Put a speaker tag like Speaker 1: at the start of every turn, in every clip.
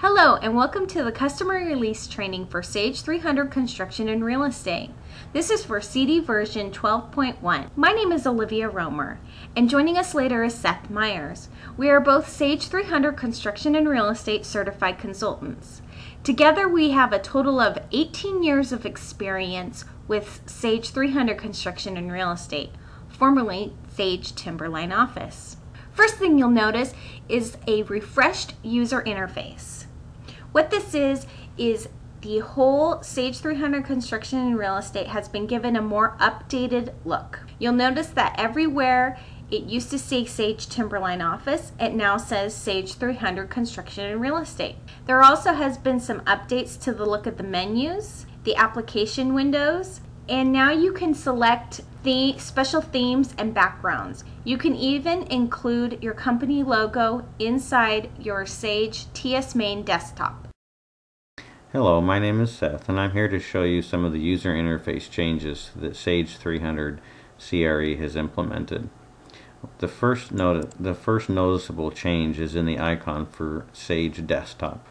Speaker 1: Hello and welcome to the customer release training for Sage 300 Construction and Real Estate. This is for CD version 12.1. My name is Olivia Romer and joining us later is Seth Myers. We are both Sage 300 Construction and Real Estate certified consultants. Together we have a total of 18 years of experience with Sage 300 Construction and Real Estate, formerly Sage Timberline Office. First thing you'll notice is a refreshed user interface. What this is the whole Sage 300 Construction and Real Estate has been given a more updated look. You'll notice that everywhere it used to say Sage Timberline Office, it now says Sage 300 Construction and Real Estate. There also has been some updates to the look of the menus, the application windows, and now you can select the special themes and backgrounds. You can even include your company logo inside your Sage TS Main desktop.
Speaker 2: Hello, my name is Seth and I'm here to show you some of the user interface changes that Sage 300 CRE has implemented. The first noticeable change is in the icon for Sage Desktop.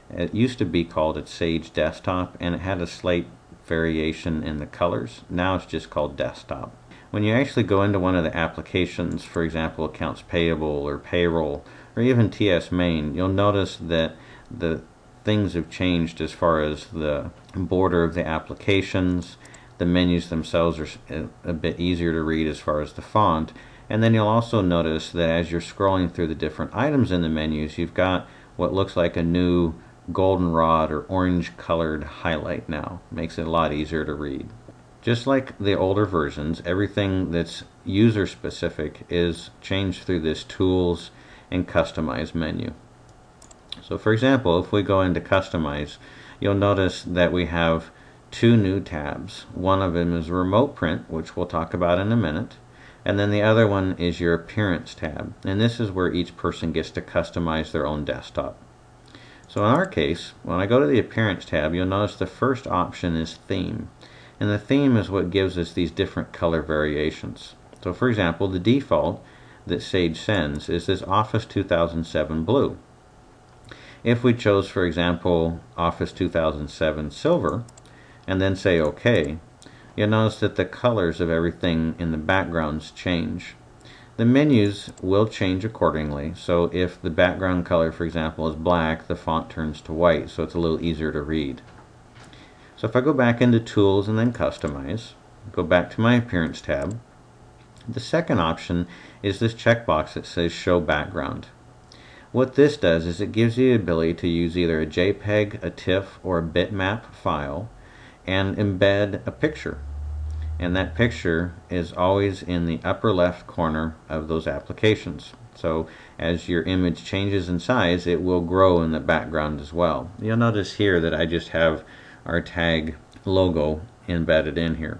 Speaker 2: It used to be called Sage Desktop and it had a slight variation in the colors. Now it's just called Desktop. When you actually go into one of the applications, for example accounts payable or payroll or even TS Main, you'll notice that the things have changed as far as the border of the applications. The menus themselves are a bit easier to read as far as the font, and then you'll also notice that as you're scrolling through the different items in the menus, you've got what looks like a new goldenrod or orange colored highlight now. Makes it a lot easier to read. Just like the older versions, everything that's user specific is changed through this Tools and Customize menu. So for example, if we go into Customize, you'll notice that we have two new tabs. One of them is Remote Print, which we'll talk about in a minute, and then the other one is your Appearance tab, and this is where each person gets to customize their own desktop. So in our case, when I go to the Appearance tab, you'll notice the first option is Theme, and the theme is what gives us these different color variations. So for example, the default that Sage sends is this Office 2007 blue. If we chose, for example, Office 2007 Silver, and then say OK, you'll notice that the colors of everything in the backgrounds change. The menus will change accordingly, so if the background color, for example, is black, the font turns to white, so it's a little easier to read. So if I go back into Tools and then Customize, go back to my Appearance tab, the second option is this checkbox that says Show Background. What this does is it gives you the ability to use either a JPEG, a TIFF, or a bitmap file and embed a picture. And that picture is always in the upper left corner of those applications. So as your image changes in size, it will grow in the background as well. You'll notice here that I just have our tag logo embedded in here.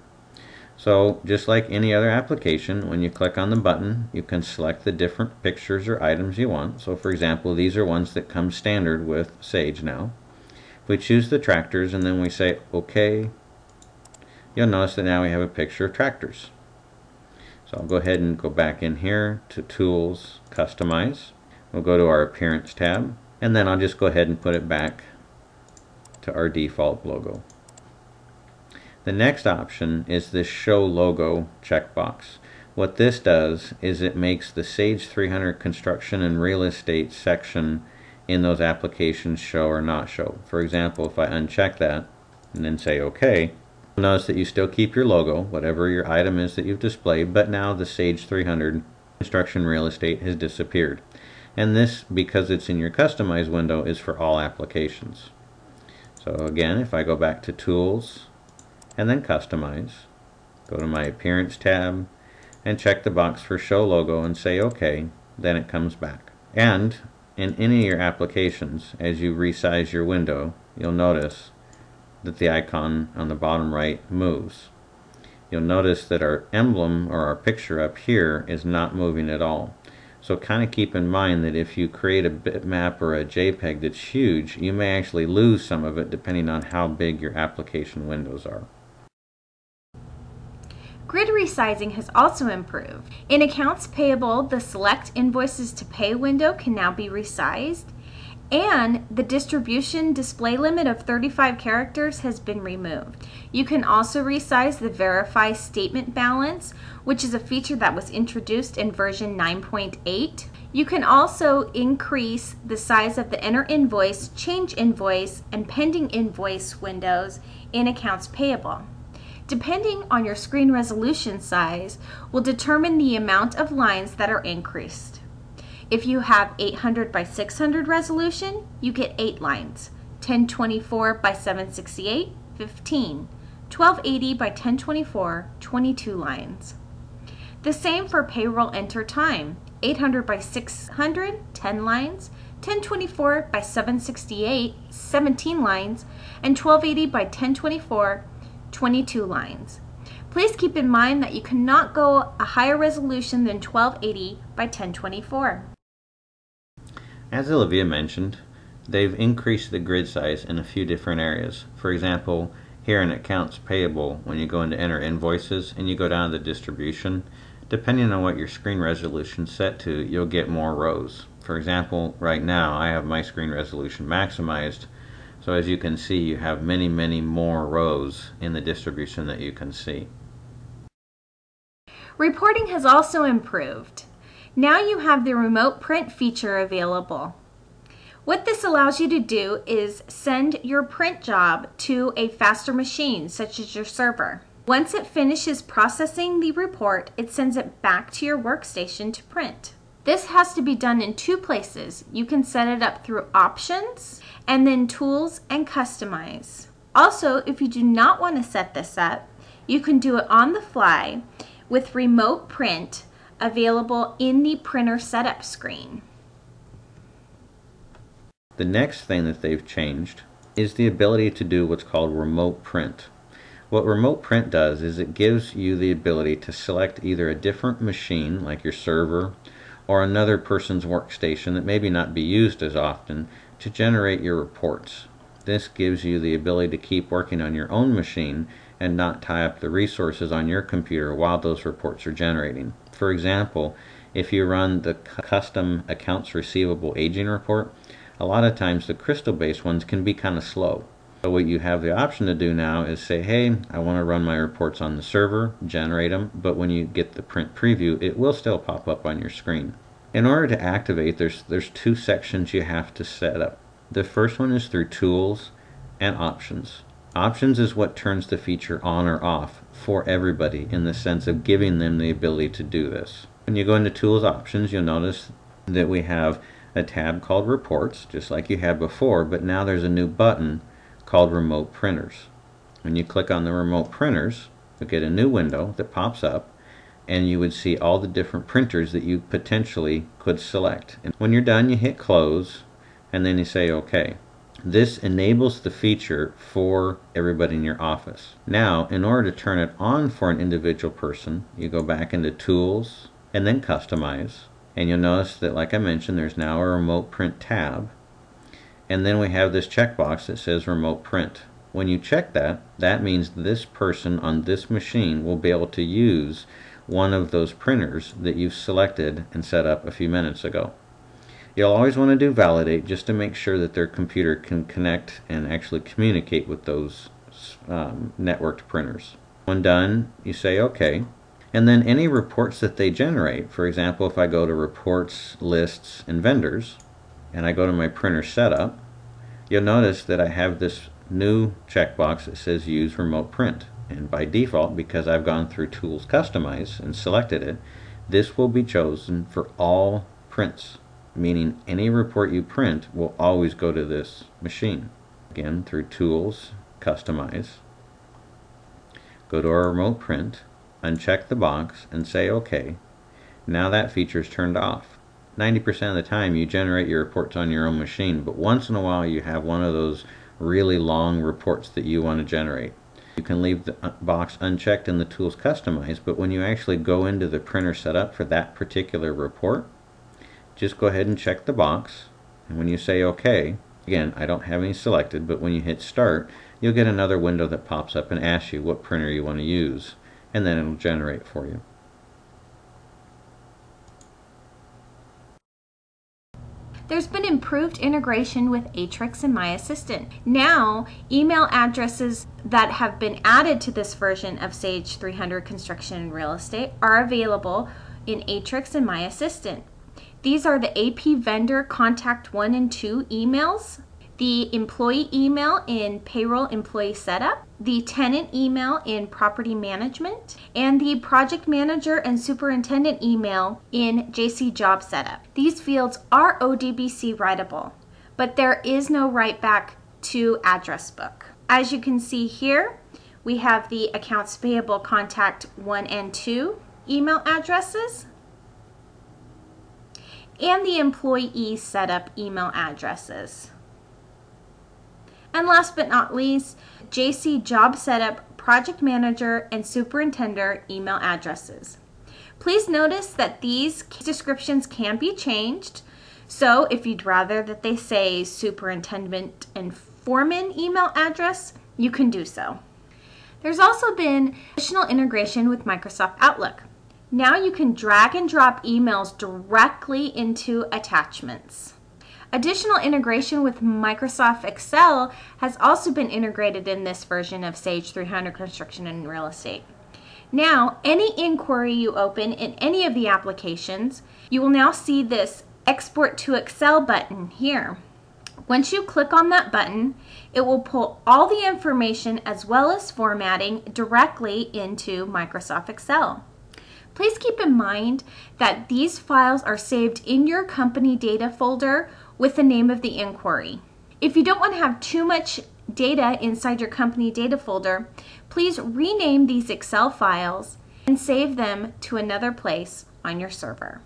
Speaker 2: So just like any other application, when you click on the button, you can select the different pictures or items you want. So for example, these are ones that come standard with Sage now. If we choose the tractors and then we say OK, you'll notice that now we have a picture of tractors. So I'll go ahead and go back in here to Tools, Customize. We'll go to our Appearance tab, and then I'll just go ahead and put it back to our default logo. The next option is this Show Logo checkbox. What this does is it makes the Sage 300 Construction and Real Estate section in those applications show or not show. For example, if I uncheck that and then say OK, you'll notice that you still keep your logo, whatever your item is that you've displayed, but now the Sage 300 Construction Real Estate has disappeared. And this, because it's in your Customize window, is for all applications. So again, if I go back to Tools and then Customize, go to my Appearance tab and check the box for Show Logo and say OK, then it comes back. And in any of your applications, as you resize your window, you'll notice that the icon on the bottom right moves. You'll notice that our emblem or our picture up here is not moving at all. So kind of keep in mind that if you create a bitmap or a JPEG that's huge, you may actually lose some of it depending on how big your application windows are.
Speaker 1: Grid resizing has also improved. In accounts payable, the Select Invoices to Pay window can now be resized, And the distribution display limit of 35 characters has been removed. You can also resize the verify statement balance, which is a feature that was introduced in version 9.8. You can also increase the size of the enter invoice, change invoice, and pending invoice windows in accounts payable. Depending on your screen resolution size will determine the amount of lines that are increased. If you have 800 by 600 resolution, you get 8 lines. 1024 by 768, 15. 1280 by 1024, 22 lines. The same for payroll enter time. 800 by 600, 10 lines. 1024 by 768, 17 lines. And 1280 by 1024, 22 lines. Please keep in mind that you cannot go a higher resolution than 1280 by 1024.
Speaker 2: As Olivia mentioned, they've increased the grid size in a few different areas. For example, here in accounts payable, when you go into enter invoices and you go down to the distribution, depending on what your screen resolution is set to, you'll get more rows. For example, right now I have my screen resolution maximized, so as you can see, you have many more rows in the distribution that you can see.
Speaker 1: Reporting has also improved. Now you have the remote print feature available. What this allows you to do is send your print job to a faster machine, such as your server. Once it finishes processing the report, it sends it back to your workstation to print. This has to be done in 2 places. You can set it up through Options and then Tools and Customize. Also, if you do not want to set this up, you can do it on the fly with Remote Print available in the printer setup screen.
Speaker 2: The next thing that they've changed is the ability to do what's called remote print. What remote print does is it gives you the ability to select either a different machine, like your server, or another person's workstation that maybe not be used as often, to generate your reports. This gives you the ability to keep working on your own machine and not tie up the resources on your computer while those reports are generating. For example, if you run the custom accounts receivable aging report, a lot of times the crystal-based ones can be kind of slow. So what you have the option to do now is say, hey, I want to run my reports on the server, generate them, but when you get the print preview, it will still pop up on your screen. In order to activate, there's 2 sections you have to set up. The first one is through Tools and Options. Options is what turns the feature on or off for everybody in the sense of giving them the ability to do this. When you go into Tools Options, you'll notice that we have a tab called Reports, just like you had before, but now there's a new button called Remote Printers. When you click on the Remote Printers, you'll get a new window that pops up, and you would see all the different printers that you potentially could select. And when you're done, you hit Close, and then you say OK. This enables the feature for everybody in your office. Now, in order to turn it on for an individual person, you go back into Tools and then Customize. And you'll notice that, like I mentioned, there's now a Remote Print tab. And then we have this checkbox that says Remote Print. When you check that, that means this person on this machine will be able to use one of those printers that you've selected and set up a few minutes ago. You'll always want to do validate just to make sure that their computer can connect and actually communicate with those networked printers. When done, you say OK. And then any reports that they generate, for example, if I go to Reports, Lists, and Vendors, and I go to my printer setup, you'll notice that I have this new checkbox that says Use Remote Print. And by default, because I've gone through Tools Customize and selected it, this will be chosen for all prints, meaning any report you print will always go to this machine. Again, through Tools, Customize, go to our Remote Print, uncheck the box, and say OK. Now that feature is turned off. 90% of the time you generate your reports on your own machine, but once in a while you have one of those really long reports that you want to generate. You can leave the box unchecked in the Tools Customize, but when you actually go into the printer setup for that particular report, just go ahead and check the box, and when you say OK, again, I don't have any selected, but when you hit Start, you'll get another window that pops up and asks you what printer you want to use, and then it'll generate for you.
Speaker 1: There's been improved integration with Aatrix and MyAssistant. Now, email addresses that have been added to this version of Sage 300 Construction and Real Estate are available in Aatrix and MyAssistant. These are the AP Vendor Contact 1 and 2 emails, the employee email in Payroll Employee Setup, the tenant email in Property Management, and the Project Manager and Superintendent email in JC Job Setup. These fields are ODBC writable, but there is no write back to address book. As you can see here, we have the Accounts Payable Contact 1 and 2 email addresses, and the Employee Setup email addresses. And last but not least, JC Job Setup, Project Manager, and Superintendent email addresses. Please notice that these descriptions can be changed. So if you'd rather that they say Superintendent and Foreman email address, you can do so. There's also been additional integration with Microsoft Outlook. Now you can drag and drop emails directly into attachments. Additional integration with Microsoft Excel has also been integrated in this version of Sage 300 Construction and Real Estate. Now, any inquiry you open in any of the applications, you will now see this Export to Excel button here. Once you click on that button, it will pull all the information as well as formatting directly into Microsoft Excel. Please keep in mind that these files are saved in your company data folder with the name of the inquiry. If you don't want to have too much data inside your company data folder, please rename these Excel files and save them to another place on your server.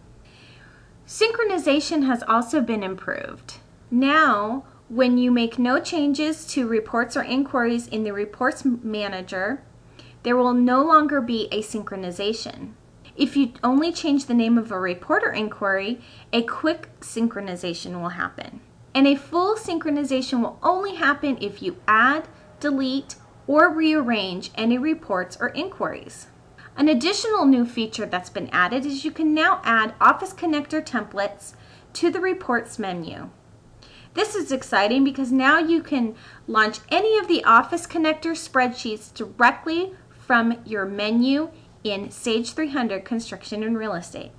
Speaker 1: Synchronization has also been improved. Now, when you make no changes to reports or inquiries in the Reports Manager, there will no longer be a synchronization. If you only change the name of a report or inquiry, a quick synchronization will happen. And a full synchronization will only happen if you add, delete, or rearrange any reports or inquiries. An additional new feature that's been added is you can now add Office Connector templates to the Reports menu. This is exciting because now you can launch any of the Office Connector spreadsheets directly from your menu in Sage 300 Construction and Real Estate.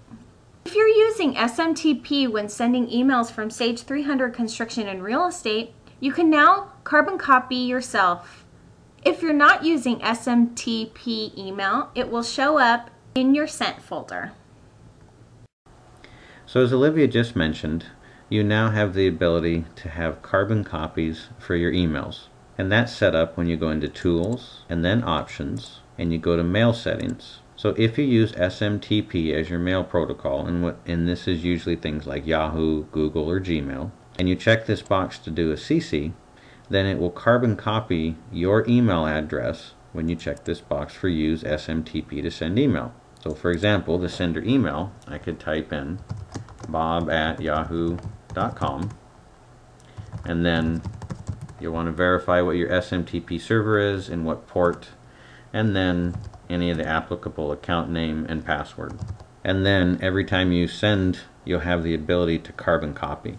Speaker 1: If you're using SMTP when sending emails from Sage 300 Construction and Real Estate, you can now carbon copy yourself. If you're not using SMTP email, it will show up in your sent folder.
Speaker 2: So as Olivia just mentioned, you now have the ability to have carbon copies for your emails. And that's set up when you go into Tools and then Options, and you go to Mail Settings. So if you use SMTP as your mail protocol, and this is usually things like Yahoo, Google, or Gmail, and you check this box to do a CC, then it will carbon copy your email address when you check this box for Use SMTP to send email. So for example, the sender email, I could type in bob@yahoo.com, and then you'll want to verify what your SMTP server is and what port, and then any of the applicable account name and password. And then every time you send, you'll have the ability to carbon copy.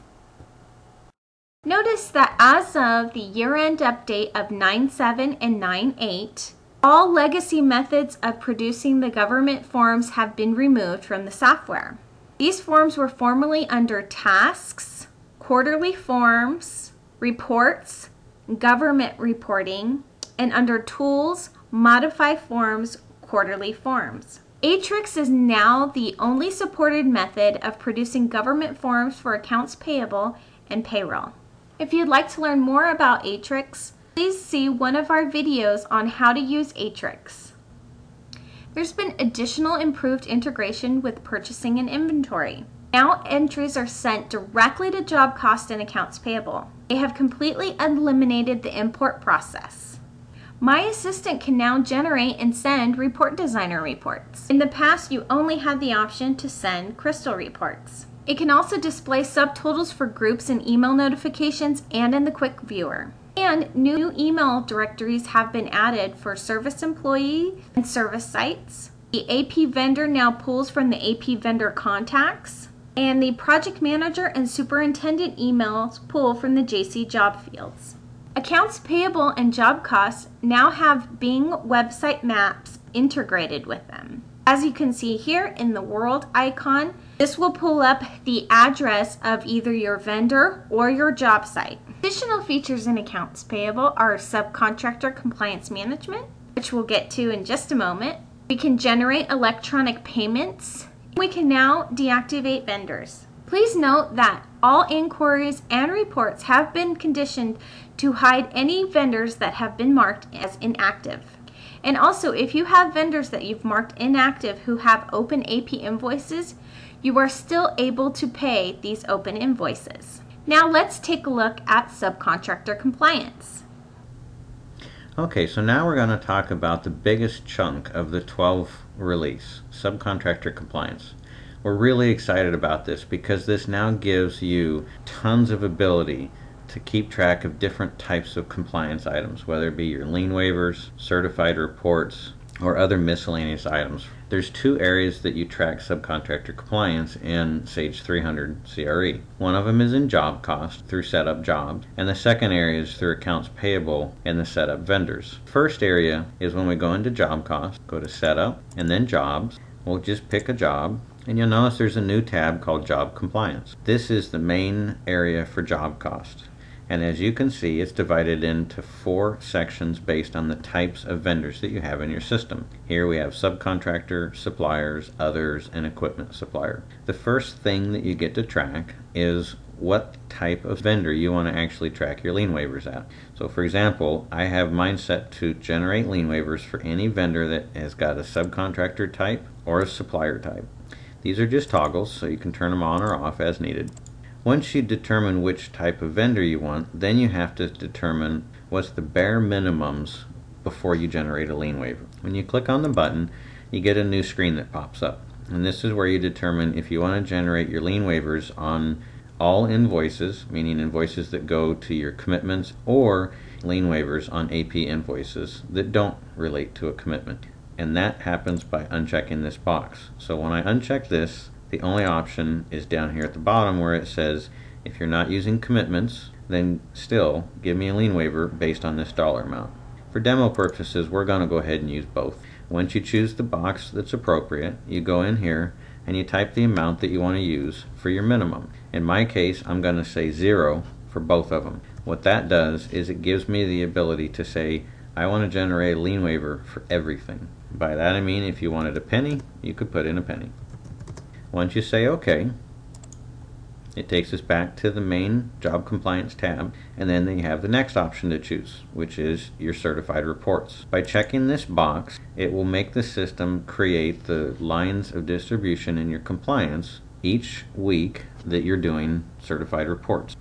Speaker 1: Notice that as of the year-end update of 9/7 and 9/8, all legacy methods of producing the government forms have been removed from the software. These forms were formerly under Tasks, Quarterly Forms, Reports, Government Reporting, and under Tools, Modify Forms, Quarterly Forms. Atrix is now the only supported method of producing government forms for accounts payable and payroll. If you'd like to learn more about Atrix, please see one of our videos on how to use Atrix. There's been additional improved integration with purchasing and inventory. Now entries are sent directly to job cost and accounts payable. They have completely eliminated the import process. MyAssistant can now generate and send Report Designer reports. In the past, you only had the option to send Crystal reports. It can also display subtotals for groups in email notifications and in the Quick Viewer. And new email directories have been added for service employee and service sites. The AP vendor now pulls from the AP vendor contacts. and the project manager and superintendent emails pull from the JC job fields. Accounts payable and job costs now have Bing website maps integrated with them. As you can see here in the world icon, this will pull up the address of either your vendor or your job site. Additional features in accounts payable are subcontractor compliance management, which we'll get to in just a moment. We can generate electronic payments. We can now deactivate vendors. Please note that all inquiries and reports have been conditioned to hide any vendors that have been marked as inactive. And also, if you have vendors that you've marked inactive who have open AP invoices, you are still able to pay these open invoices. Now let's take a look at subcontractor compliance.
Speaker 2: Okay, so now we're going to talk about the biggest chunk of the 12 release, subcontractor compliance. We're really excited about this because this now gives you tons of ability to keep track of different types of compliance items, whether it be your lien waivers, certified reports, or other miscellaneous items. There's two areas that you track subcontractor compliance in Sage 300 CRE. One of them is in job cost through setup jobs, and the second area is through accounts payable and the setup vendors. First area is when we go into job cost, go to setup and then jobs. We'll just pick a job, and you'll notice there's a new tab called job compliance. This is the main area for job cost. And as you can see, it's divided into 4 sections based on the types of vendors that you have in your system. Here we have subcontractor, suppliers, others, and equipment supplier. The first thing that you get to track is what type of vendor you want to actually track your lien waivers at. So for example, I have mine set to generate lien waivers for any vendor that has got a subcontractor type or a supplier type. These are just toggles, so you can turn them on or off as needed. Once you determine which type of vendor you want, then you have to determine what's the bare minimums before you generate a lien waiver. When you click on the button, you get a new screen that pops up. And this is where you determine if you want to generate your lien waivers on all invoices, meaning invoices that go to your commitments, or lien waivers on AP invoices that don't relate to a commitment. And that happens by unchecking this box. So when I uncheck this, the only option is down here at the bottom where it says, if you're not using commitments, then still give me a lien waiver based on this dollar amount. For demo purposes, we're going to go ahead and use both. Once you choose the box that's appropriate, you go in here and you type the amount that you want to use for your minimum. In my case, I'm going to say 0 for both of them. What that does is it gives me the ability to say, I want to generate a lien waiver for everything. By that I mean if you wanted a penny, you could put in a penny. Once you say OK, it takes us back to the main job compliance tab, and then you have the next option to choose, which is your certified reports. By checking this box, it will make the system create the lines of distribution in your compliance each week that you're doing certified reports.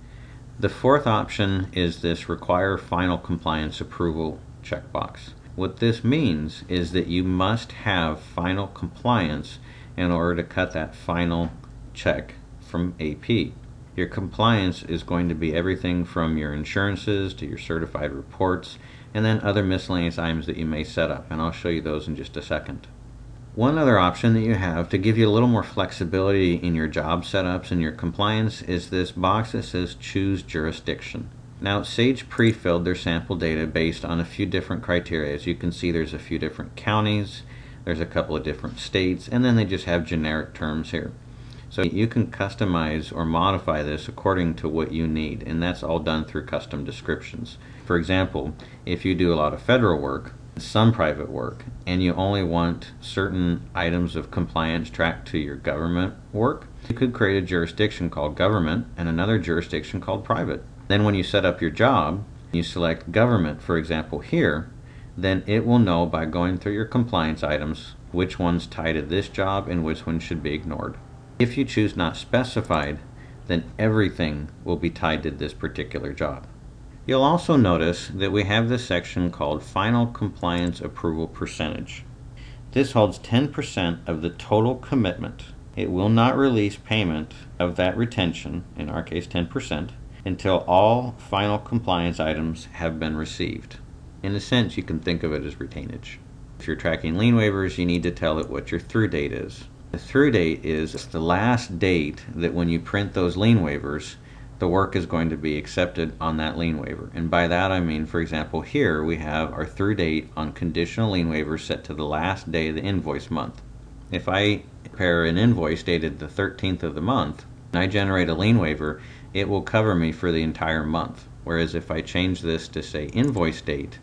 Speaker 2: The fourth option is this require final compliance approval checkbox. What this means is that you must have final compliance in order to cut that final check from AP. Your compliance is going to be everything from your insurances to your certified reports, and then other miscellaneous items that you may set up, and I'll show you those in just a second. One other option that you have to give you a little more flexibility in your job setups and your compliance is this box that says choose jurisdiction. Now Sage pre-filled their sample data based on a few different criteria. As you can see, there's a few different counties, there's a couple of different states, and then they just have generic terms here. So you can customize or modify this according to what you need, and that's all done through custom descriptions. For example, if you do a lot of federal work, some private work, and you only want certain items of compliance tracked to your government work, you could create a jurisdiction called government and another jurisdiction called private. Then when you set up your job, you select government, for example here, then it will know by going through your compliance items which ones tie to this job and which ones should be ignored. If you choose not specified, then everything will be tied to this particular job. You'll also notice that we have this section called Final Compliance Approval Percentage. This holds 10% of the total commitment. It will not release payment of that retention, in our case 10%, until all final compliance items have been received. In a sense, you can think of it as retainage. If you're tracking lien waivers, you need to tell it what your through date is. The through date is the last date that when you print those lien waivers, the work is going to be accepted on that lien waiver. And by that I mean, for example, here we have our through date on conditional lien waivers set to the last day of the invoice month. If I prepare an invoice dated the 13th of the month and I generate a lien waiver, it will cover me for the entire month. Whereas if I change this to say invoice date,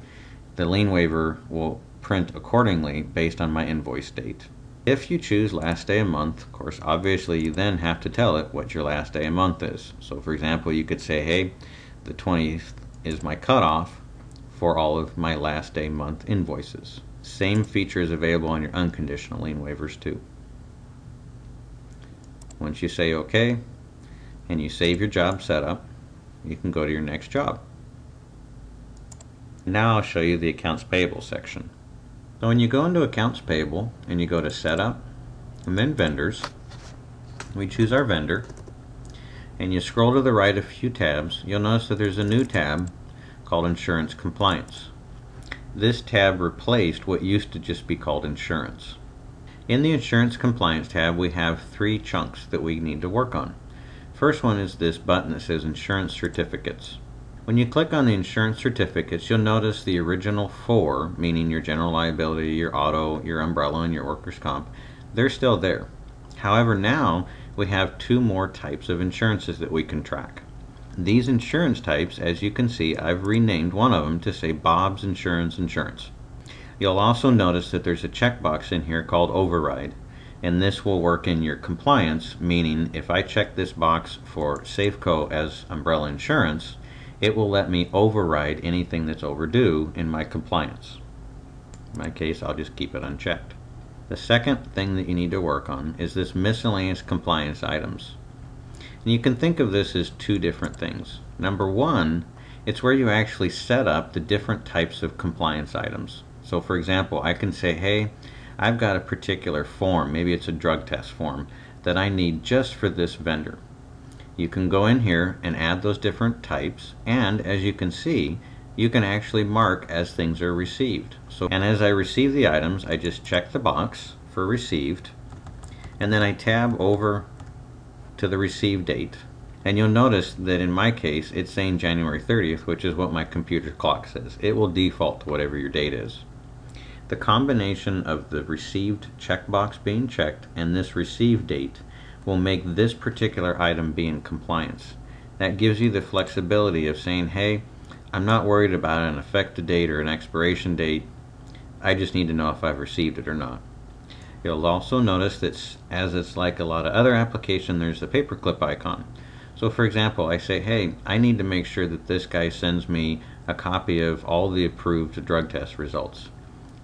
Speaker 2: the lien waiver will print accordingly based on my invoice date. If you choose last day of month, of course, obviously you then have to tell it what your last day of month is. So for example, you could say, hey, the 20th is my cutoff for all of my last day month invoices. Same feature is available on your unconditional lien waivers too. Once you say OK and you save your job setup, you can go to your next job. Now I'll show you the accounts payable section. So when you go into accounts payable and you go to setup and then vendors, we choose our vendor and you scroll to the right a few tabs, you'll notice that there's a new tab called insurance compliance. This tab replaced what used to just be called insurance. In the insurance compliance tab we have three chunks that we need to work on. First one is this button that says insurance certificates. When you click on the insurance certificates, you'll notice the original four, meaning your general liability, your auto, your umbrella, and your workers' comp, they're still there. However, now we have two more types of insurances that we can track. These insurance types, as you can see, I've renamed one of them to say Bob's Insurance. You'll also notice that there's a checkbox in here called override, and this will work in your compliance, meaning if I check this box for Safeco as umbrella insurance, it will let me override anything that's overdue in my compliance. In my case, I'll just keep it unchecked. The second thing that you need to work on is this miscellaneous compliance items. And you can think of this as two different things. Number one, it's where you actually set up the different types of compliance items. So for example, I can say, hey, I've got a particular form, maybe it's a drug test form, that I need just for this vendor. You can go in here and add those different types, and as you can see, you can actually mark as things are received. And as I receive the items, I just check the box for received, and then I tab over to the receive date. And you'll notice that in my case, it's saying January 30th, which is what my computer clock says. It will default to whatever your date is. The combination of the received checkbox being checked and this receive date will make this particular item be in compliance. That gives you the flexibility of saying, hey, I'm not worried about an effective date or an expiration date. I just need to know if I've received it or not. You'll also notice that as it's like a lot of other applications, there's a paperclip icon. So for example, I say, hey, I need to make sure that this guy sends me a copy of all the approved drug test results.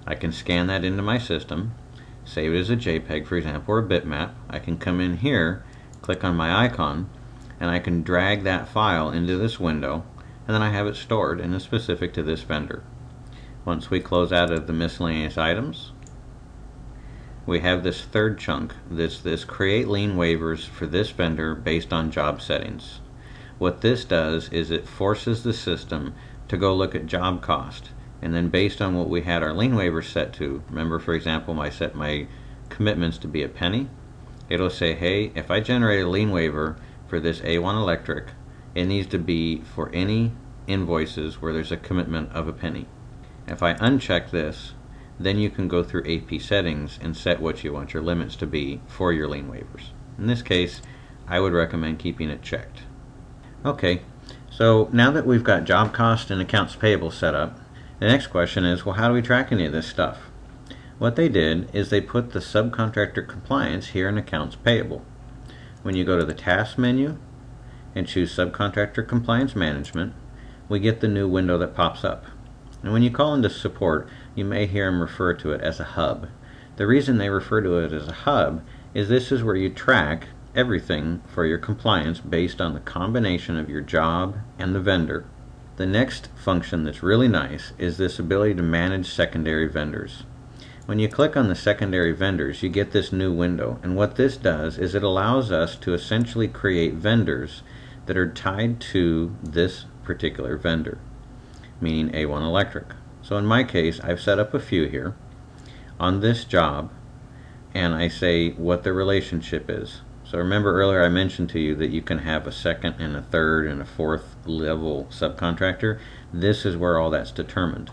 Speaker 2: I can scan that into my system, save it as a JPEG, for example, or a bitmap. I can come in here, click on my icon, and I can drag that file into this window, and then I have it stored and it's specific to this vendor. Once we close out of the miscellaneous items, we have this third chunk, this create lien waivers for this vendor based on job settings. What this does is it forces the system to go look at job cost. And then based on what we had our lien waiver set to, remember for example I set my commitments to be a penny, it'll say, hey, if I generate a lien waiver for this A1 electric, it needs to be for any invoices where there's a commitment of a penny. If I uncheck this, then you can go through AP settings and set what you want your limits to be for your lien waivers. In this case, I would recommend keeping it checked. Okay, so now that we've got job cost and accounts payable set up, the next question is, well, how do we track any of this stuff? What they did is they put the Subcontractor Compliance here in Accounts Payable. When you go to the Task menu and choose Subcontractor Compliance Management, we get the new window that pops up. And when you call into support, you may hear them refer to it as a hub. The reason they refer to it as a hub is this is where you track everything for your compliance based on the combination of your job and the vendor. The next function that's really nice is this ability to manage secondary vendors. When you click on the secondary vendors, you get this new window, and what this does is it allows us to essentially create vendors that are tied to this particular vendor, meaning A1 Electric. So in my case, I've set up a few here. On this job, and I say what the relationship is. So remember earlier I mentioned to you that you can have a second and a third and a fourth level subcontractor. This is where all that's determined.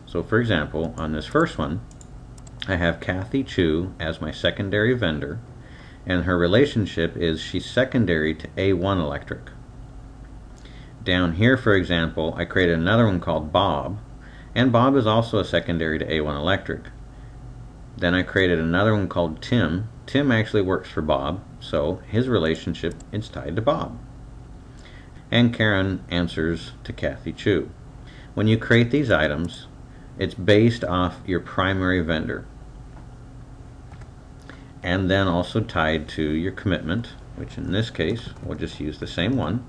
Speaker 2: So for example, on this first one, I have Kathy Chu as my secondary vendor, and her relationship is she's secondary to A1 Electric. Down here, for example, I created another one called Bob, and Bob is also a secondary to A1 Electric. Then I created another one called Tim. Tim actually works for Bob, so his relationship is tied to Bob. And Karen answers to Kathy Chu. When you create these items, it's based off your primary vendor, and then also tied to your commitment, which in this case we'll just use the same one,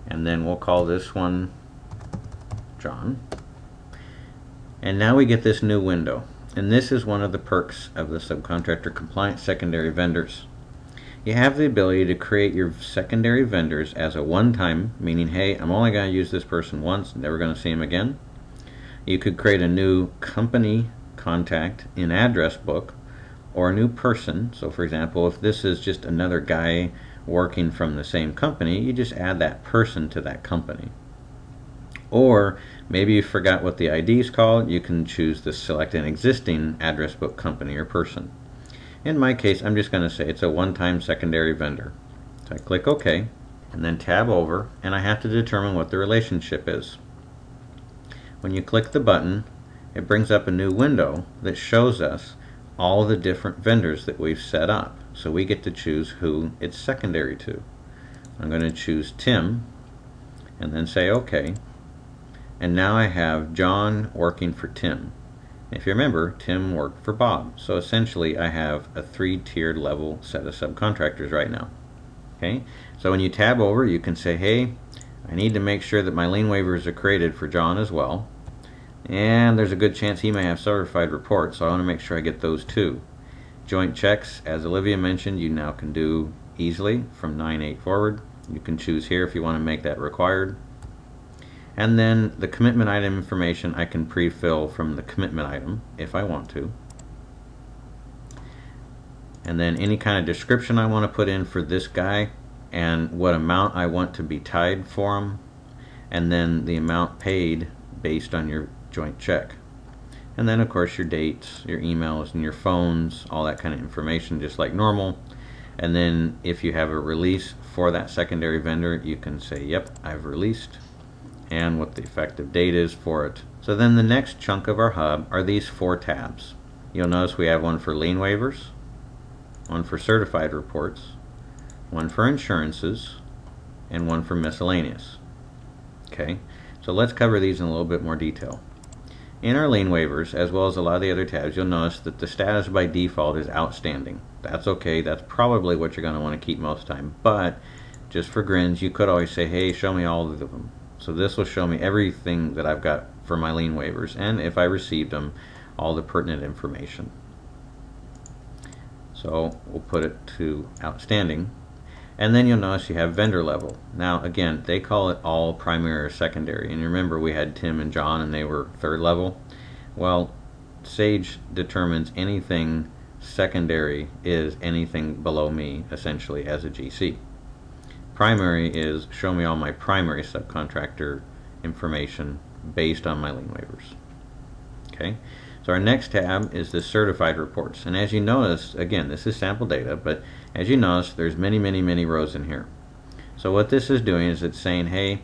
Speaker 2: and then we'll call this one John. And now we get this new window, and this is one of the perks of the Subcontractor Compliance secondary vendors. You have the ability to create your secondary vendors as a one-time, meaning, hey, I'm only going to use this person once, never going to see him again. You could create a new company contact in address book, or a new person. So for example, if this is just another guy working from the same company, you just add that person to that company. Or maybe you forgot what the ID is called, you can choose to select an existing address book company or person. In my case, I'm just going to say it's a one-time secondary vendor. So I click OK, and then tab over, and I have to determine what the relationship is. When you click the button, it brings up a new window that shows us all the different vendors that we've set up. So we get to choose who it's secondary to. I'm going to choose Tim, and then say OK. And now I have John working for Tim. If you remember, Tim worked for Bob. So essentially I have a 3-tiered level set of subcontractors right now. Okay? So when you tab over, you can say, hey, I need to make sure that my lien waivers are created for John as well. And there's a good chance he may have certified reports, so I want to make sure I get those too. Joint checks, as Olivia mentioned, you now can do easily from 9/8 forward. You can choose here if you want to make that required. And then the commitment item information I can pre-fill from the commitment item if I want to. And then any kind of description I want to put in for this guy and what amount I want to be tied for him, and then the amount paid based on your joint check. And then of course your dates, your emails, and your phones, all that kind of information just like normal. And then if you have a release for that secondary vendor, you can say, yep, I've released, and what the effective date is for it. So then the next chunk of our hub are these 4 tabs. You'll notice we have one for lien waivers, one for certified reports, one for insurances, and one for miscellaneous. Okay, so let's cover these in a little bit more detail. In our lien waivers, as well as a lot of the other tabs, you'll notice that the status by default is outstanding. That's okay, that's probably what you're going to want to keep most of the time, but just for grins, you could always say, hey, show me all of them. So this will show me everything that I've got for my lien waivers, and if I received them, all the pertinent information. So we'll put it to outstanding. And then you'll notice you have vendor level. Now again, they call it all primary or secondary. And remember we had Tim and John and they were 3rd level. Well, Sage determines anything secondary is anything below me essentially as a GC. Primary is show me all my primary subcontractor information based on my lien waivers. Okay, so our next tab is the certified reports, and as you notice, again, this is sample data, but as you notice, there's many rows in here. So what this is doing is it's saying, hey,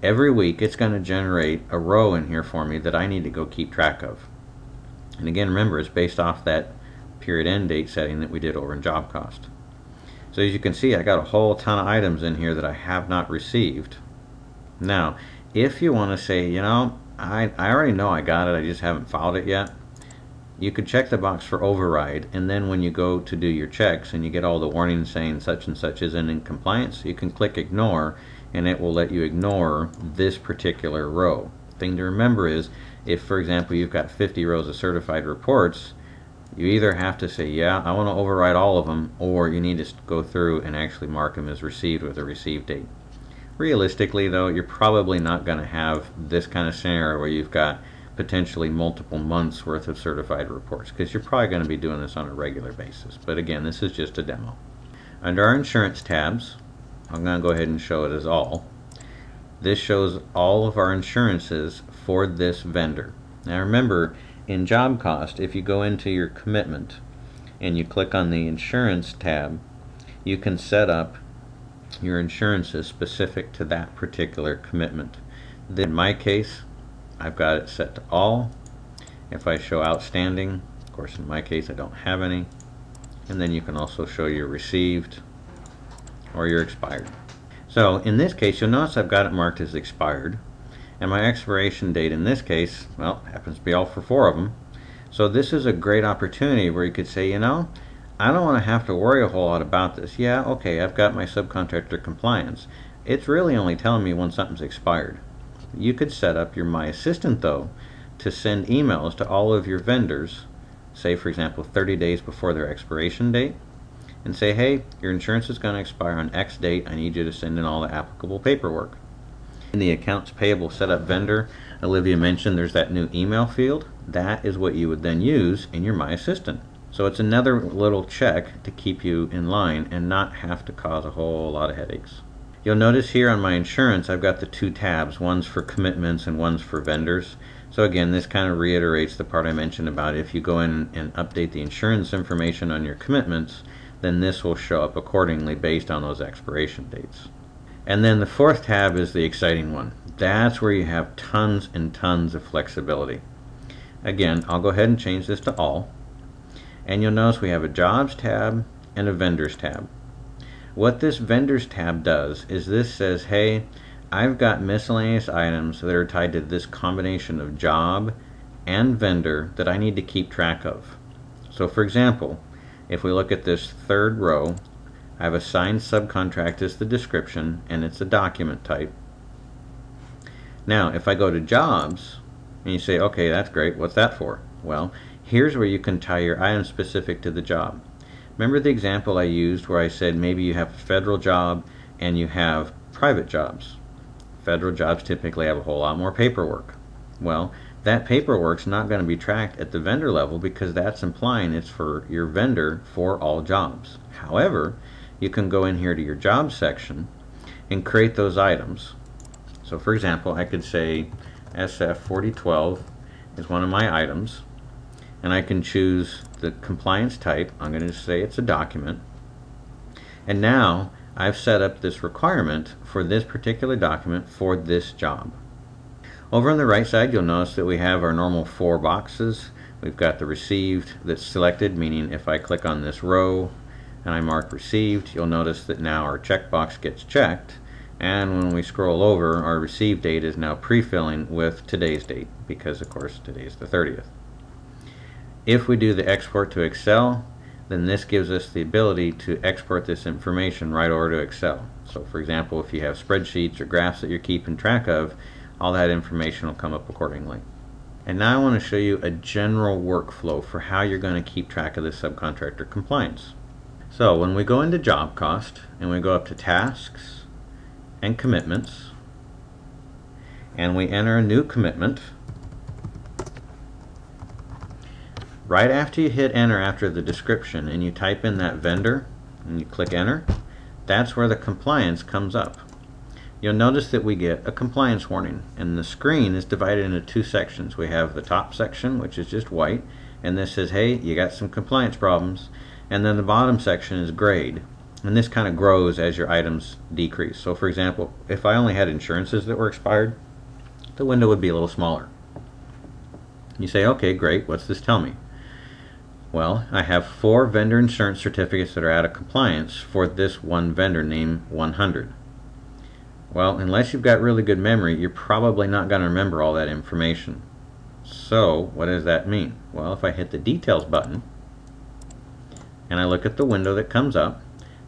Speaker 2: every week it's going to generate a row in here for me that I need to go keep track of. And again, remember, it's based off that period end date setting that we did over in job cost. So as you can see, I got a whole ton of items in here that I have not received. Now, if you want to say, you know, I already know I got it, I just haven't filed it yet, you could check the box for override, and then when you go to do your checks and you get all the warnings saying such and such isn't in compliance, you can click ignore, and it will let you ignore this particular row. The thing to remember is, if for example you've got 50 rows of certified reports, you either have to say, yeah, I want to override all of them, or you need to go through and actually mark them as received with a receive date. Realistically though, you're probably not going to have this kind of scenario where you've got potentially multiple months worth of certified reports, because you're probably going to be doing this on a regular basis. But again, this is just a demo. Under our insurance tabs, I'm going to go ahead and show it as all. This shows all of our insurances for this vendor. Now remember, in job cost, if you go into your commitment and you click on the insurance tab, you can set up your insurances specific to that particular commitment. Then in my case, I've got it set to all. If I show outstanding, of course in my case I don't have any, and then you can also show your received or your expired. So in this case, you'll notice I've got it marked as expired, and my expiration date in this case, well, happens to be all for 4 of them. So this is a great opportunity where you could say, you know, I don't want to have to worry a whole lot about this. Yeah, okay, I've got my subcontractor compliance. It's really only telling me when something's expired. You could set up your MyAssistant though to send emails to all of your vendors, say for example 30 days before their expiration date, and say, hey, your insurance is going to expire on X date. I need you to send in all the applicable paperwork. In the accounts payable setup vendor, Olivia mentioned there's that new email field. That is what you would then use in your MyAssistant. So it's another little check to keep you in line and not have to cause a whole lot of headaches. You'll notice here on my insurance I've got the 2 tabs, one's for commitments and one's for vendors. So again, this kind of reiterates the part I mentioned about if you go in and update the insurance information on your commitments, then this will show up accordingly based on those expiration dates. And then the 4th tab is the exciting one. That's where you have tons and tons of flexibility. Again, I'll go ahead and change this to all. And you'll notice we have a jobs tab and a vendors tab. What this vendors tab does is this says, hey, I've got miscellaneous items that are tied to this combination of job and vendor that I need to keep track of. So for example, if we look at this 3rd row, I've assigned subcontract as the description and it's a document type. Now if I go to jobs and you say, okay, that's great, what's that for? Well, here's where you can tie your items specific to the job. Remember the example I used where I said maybe you have a federal job and you have private jobs. Federal jobs typically have a whole lot more paperwork. Well, that paperwork's not going to be tracked at the vendor level because that's implying it's for your vendor for all jobs. However, you can go in here to your jobs section and create those items. So for example, I could say SF4012 is one of my items, and I can choose the compliance type. I'm going to say it's a document. And now I've set up this requirement for this particular document for this job. Over on the right side, you'll notice that we have our normal 4 boxes. We've got the received that's selected, meaning if I click on this row and I mark received, you'll notice that now our checkbox gets checked. And when we scroll over, our received date is now pre-filling with today's date, because of course today's the 30th. If we do the export to Excel, then this gives us the ability to export this information right over to Excel. So for example, if you have spreadsheets or graphs that you're keeping track of, all that information will come up accordingly. And now I want to show you a general workflow for how you're going to keep track of this subcontractor compliance. So when we go into job cost and we go up to tasks and commitments and we enter a new commitment, right after you hit enter after the description and you type in that vendor and you click enter, that's where the compliance comes up. You'll notice that we get a compliance warning, and the screen is divided into 2 sections. We have the top section, which is just white, and this says, hey, you got some compliance problems. And then the bottom section is grayed, and this kind of grows as your items decrease. So for example, if I only had insurances that were expired, the window would be a little smaller. You say, okay, great, what's this tell me? Well, I have 4 vendor insurance certificates that are out of compliance for this one vendor named 100. Well, unless you've got really good memory, you're probably not going to remember all that information. So, what does that mean? Well, if I hit the details button and I look at the window that comes up,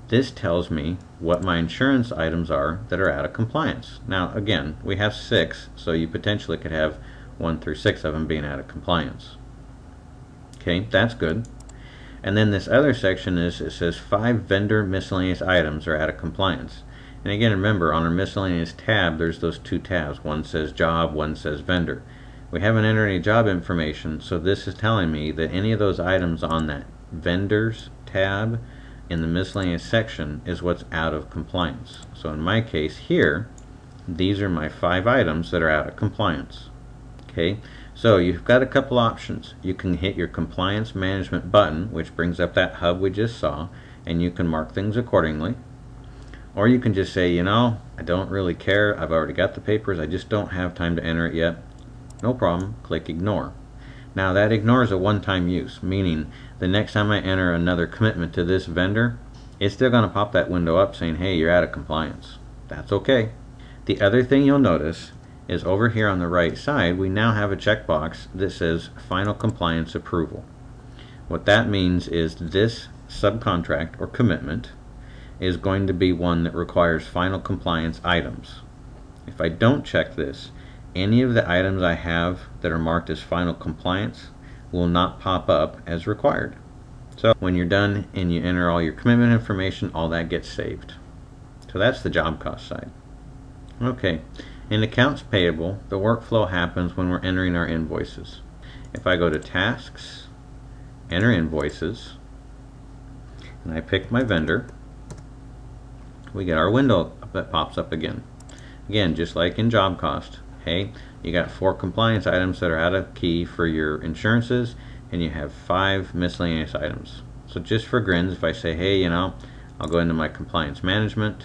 Speaker 2: this tells me what my insurance items are that are out of compliance. Now, again, we have 6, so you potentially could have 1 through 6 of them being out of compliance. Okay, that's good. And then this other section is, it says 5 vendor miscellaneous items are out of compliance. And again, remember, on our miscellaneous tab, there's those 2 tabs. One says job, one says vendor. We haven't entered any job information, so this is telling me that any of those items on that vendors tab in the miscellaneous section is what's out of compliance. So in my case here, these are my 5 items that are out of compliance. Okay, so you've got a couple options. You can hit your compliance management button, which brings up that hub we just saw, and you can mark things accordingly. Or you can just say, you know, I don't really care, I've already got the papers, I just don't have time to enter it yet. No problem, click ignore. Now that ignore is a one-time use, meaning the next time I enter another commitment to this vendor, it's still going to pop that window up saying, hey, you're out of compliance. That's okay. The other thing you'll notice is over here on the right side, we now have a checkbox that says final compliance approval. What that means is this subcontract or commitment is going to be one that requires final compliance items. If I don't check this, any of the items I have that are marked as final compliance will not pop up as required. So when you're done and you enter all your commitment information, all that gets saved. So that's the job cost side. Okay, in accounts payable, the workflow happens when we're entering our invoices. If I go to tasks, enter invoices, and I pick my vendor, we get our window that pops up again. Again, just like in job cost, hey, you got 4 compliance items that are out of key for your insurances, and you have 5 miscellaneous items. So just for grins, if I say, hey, you know, I'll go into my compliance management,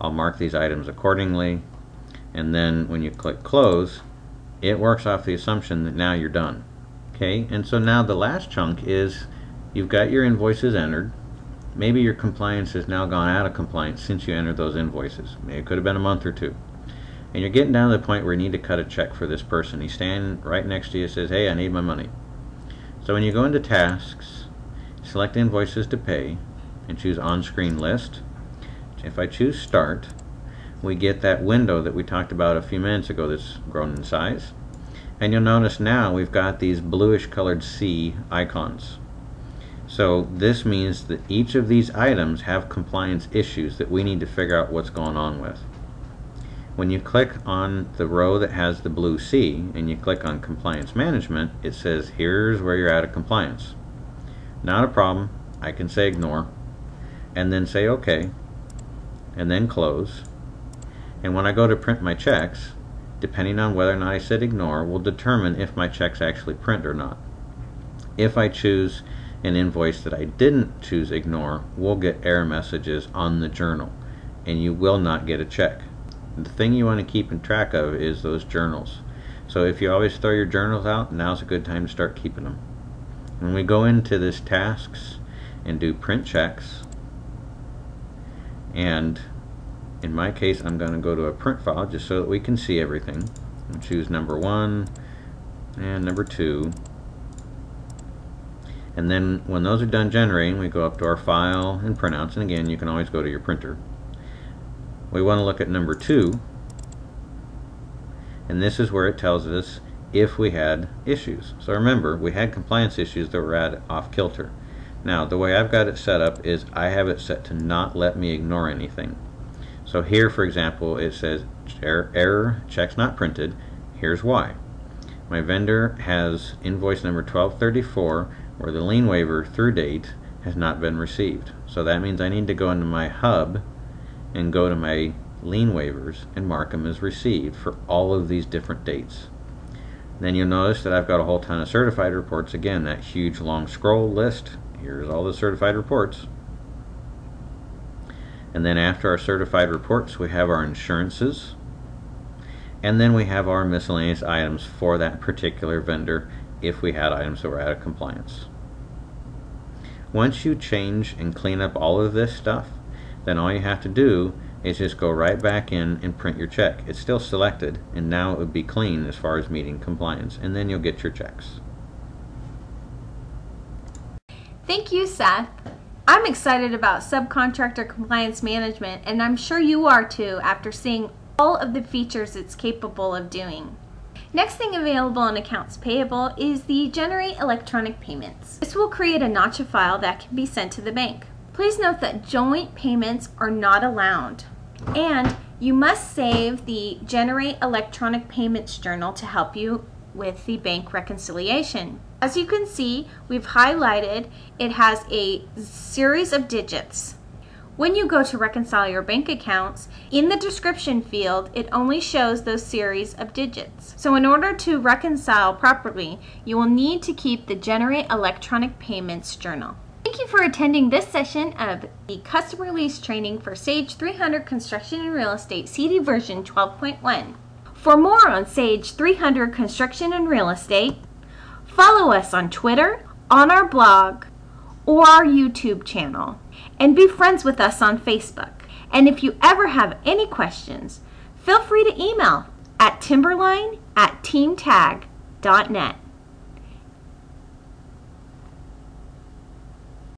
Speaker 2: I'll mark these items accordingly, and then when you click close, it works off the assumption that now you're done. Okay, and so now the last chunk is you've got your invoices entered. Maybe your compliance has now gone out of compliance since you entered those invoices. Maybe it could have been a month or 2. And you're getting down to the point where you need to cut a check for this person. He's standing right next to you and says, hey, I need my money. So when you go into tasks, select invoices to pay, and choose on-screen list. If I choose start, we get that window that we talked about a few minutes ago that's grown in size. And you'll notice now we've got these bluish colored C icons. So this means that each of these items have compliance issues that we need to figure out what's going on with. When you click on the row that has the blue C and you click on compliance management, it says here's where you're out of compliance. Not a problem. I can say ignore and then say OK and then close. And when I go to print my checks, depending on whether or not I said ignore, will determine if my checks actually print or not. If I choose an invoice that I didn't choose ignore, we'll get error messages on the journal and you will not get a check. The thing you want to keep in track of is those journals. So if you always throw your journals out, now's a good time to start keeping them. When we go into this tasks and do print checks, and in my case I'm going to go to a print file just so that we can see everything. I'll choose number 1 and number 2. And then when those are done generating, we go up to our file and printouts, and again you can always go to your printer. We want to look at number 2, and this is where it tells us if we had issues. So remember, we had compliance issues that were off kilter. Now the way I've got it set up is I have it set to not let me ignore anything. So here, for example, it says error, checks not printed. Here's why. My vendor has invoice number 1234 where the lien waiver through date has not been received. So that means I need to go into my hub and go to my lien waivers and mark them as received for all of these different dates. Then you'll notice that I've got a whole ton of certified reports. Again, that huge long scroll list. Here's all the certified reports. And then after our certified reports, we have our insurances. And then we have our miscellaneous items for that particular vendor if we had items that were out of compliance. Once you change and clean up all of this stuff, then all you have to do is just go right back in and print your check. It's still selected, and now it would be clean as far as meeting compliance, and then you'll get your checks.
Speaker 1: Thank you, Seth. I'm excited about Subcontractor Compliance Management, and I'm sure you are too after seeing all of the features it's capable of doing. Next thing available in Accounts Payable is the Generate Electronic Payments. This will create a notcha file that can be sent to the bank. Please note that joint payments are not allowed, and you must save the Generate Electronic Payments journal to help you with the bank reconciliation. As you can see, we've highlighted it has a series of digits. When you go to reconcile your bank accounts, in the description field, it only shows those series of digits. So in order to reconcile properly, you will need to keep the Generate Electronic Payments journal. Thank you for attending this session of the Customer Release Training for Sage 300 Construction and Real Estate CD version 12.1. For more on Sage 300 Construction and Real Estate, follow us on Twitter, on our blog, or our YouTube channel, and be friends with us on Facebook. And if you ever have any questions, feel free to email at timberline@teamtag.net.